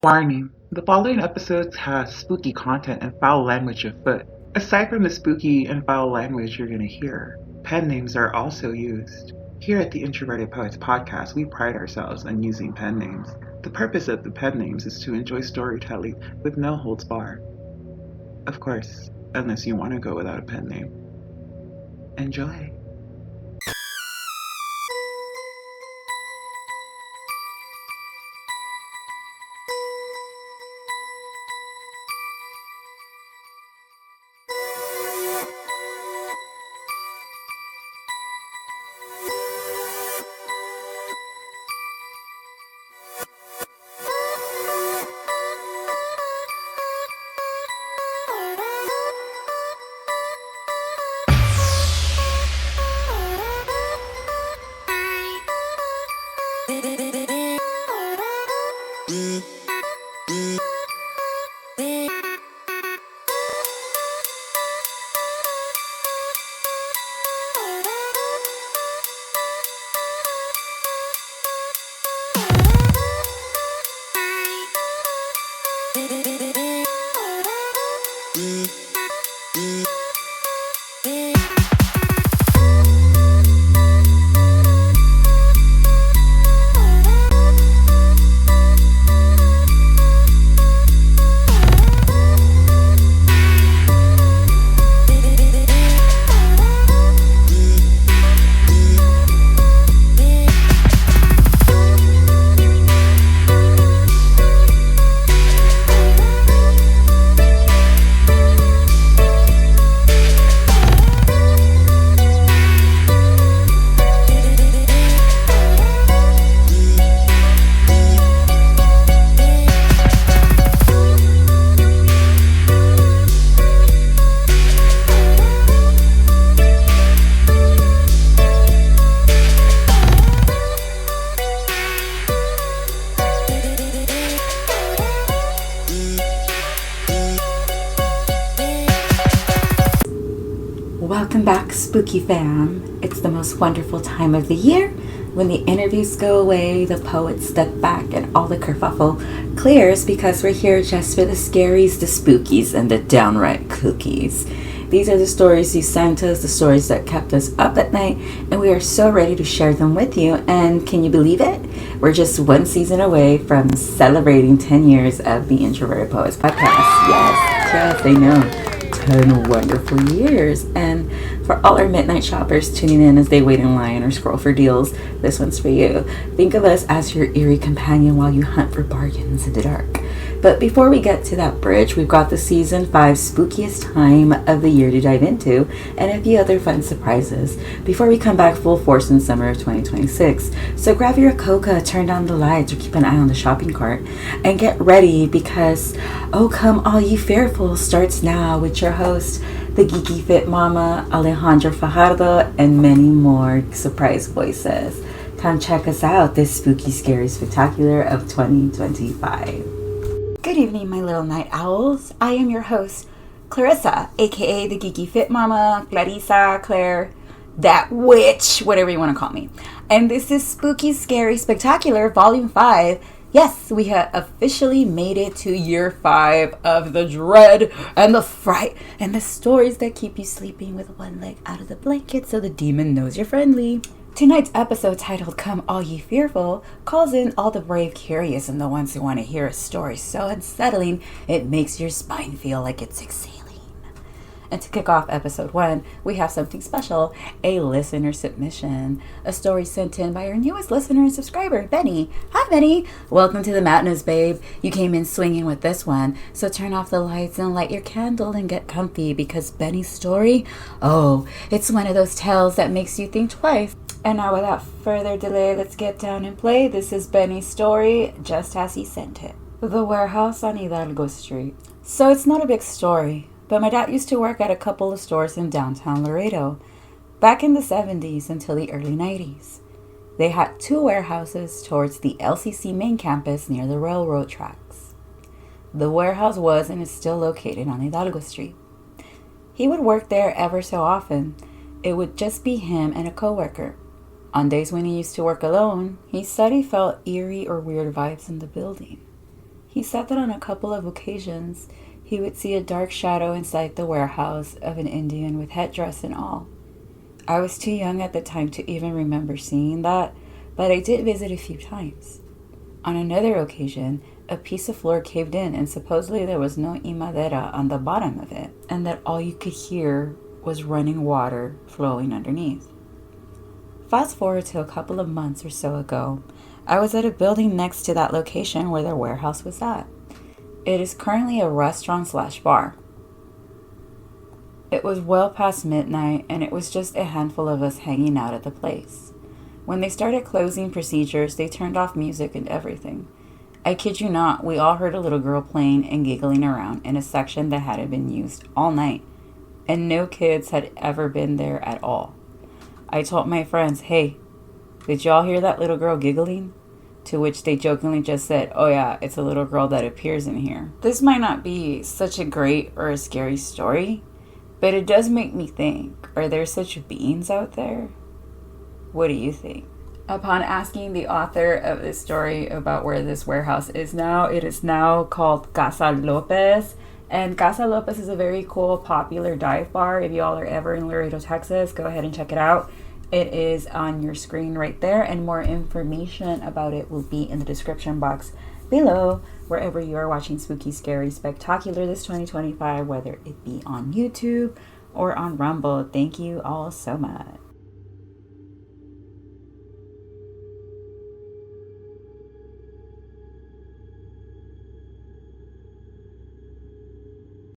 Warning: the following episodes have spooky content and foul language afoot. Aside from the spooky and foul language you're going to hear, pen names are also used. Here at the Introverted Poets podcast, we pride ourselves on using pen names. The purpose of the pen names is to enjoy storytelling with no holds barred. Of course, unless you want to go without a pen name. Enjoy. Welcome back, Spooky Fam. It's the most wonderful time of the year when the interviews go away, the poets step back, and all the kerfuffle clears because we're here just for the scaries, the spookies, and the downright kookies. These are the stories you sent us, the stories that kept us up at night, and we are so ready to share them with you. And can you believe it? We're just one season away from celebrating 10 years of the Introverted Poets podcast. Yes, I know. 10 wonderful years. And for all our midnight shoppers tuning in as they wait in line or scroll for deals, this one's for you. Think of us as your eerie companion while you hunt for bargains in the dark. But before we get to that bridge, we've got the season 5 spookiest time of the year to dive into and a few other fun surprises before we come back full force in summer of 2026. So grab your coca, turn down the lights, or keep an eye on the shopping cart and get ready because Oh Come All Ye Fearful starts now with your host, the Geeky Fit Mama, Alejandra Fajardo, and many more surprise voices. Come check us out this spooky, scary spectacular of 2025. Good evening, my little night owls. I am your host, Clarissa, aka the Geeky Fit Mama, Clarissa, Claire, that witch, whatever you want to call me. And this is Spooky, Scary, Spectacular, Volume 5. Yes, we have officially made it to year 5 of the dread and the fright and the stories that keep you sleeping with one leg out of the blanket so the demon knows you're friendly. Tonight's episode, titled Come All Ye Fearful, calls in all the brave curious and the ones who want to hear a story so unsettling it makes your spine feel like it's exhaling. And to kick off episode 1, we have something special, a listener submission. A story sent in by our newest listener and subscriber, Benny. Hi, Benny. Welcome to the madness, babe. You came in swinging with this one, so turn off the lights and light your candle and get comfy because Benny's story, it's one of those tales that makes you think twice. And now, without further delay, let's get down and play. This is Benny's story, just as he sent it. The Warehouse on Hidalgo Street. So it's not a big story, but my dad used to work at a couple of stores in downtown Laredo, back in the 70s until the early 90s. They had 2 warehouses towards the LCC main campus near the railroad tracks. The warehouse was and is still located on Hidalgo Street. He would work there ever so often. It would just be him and a coworker. On days when he used to work alone, he said he felt eerie or weird vibes in the building. He said that on a couple of occasions, he would see a dark shadow inside the warehouse of an Indian with headdress and all. I was too young at the time to even remember seeing that, but I did visit a few times. On another occasion, a piece of floor caved in and supposedly there was no imadera on the bottom of it, and that all you could hear was running water flowing underneath. Fast forward to a couple of months or so ago, I was at a building next to that location where their warehouse was at. It is currently a restaurant/bar. It was well past midnight and it was just a handful of us hanging out at the place. When they started closing procedures, they turned off music and everything. I kid you not, we all heard a little girl playing and giggling around in a section that hadn't been used all night, and no kids had ever been there at all. I told my friends, hey, did y'all hear that little girl giggling? To which they jokingly just said, oh yeah, it's a little girl that appears in here. This might not be such a great or a scary story, but it does make me think, are there such beings out there? What do you think? Upon asking the author of this story about where this warehouse is now, it is now called Casa Lopez. And Casa Lopez is a very cool, popular dive bar. If y'all are ever in Laredo, Texas, go ahead and check it out. It is on your screen right there, and more information about it will be in the description box below, wherever you are watching Spooky, Scary, Spectacular this 2025, whether it be on YouTube or on Rumble. Thank you all so much.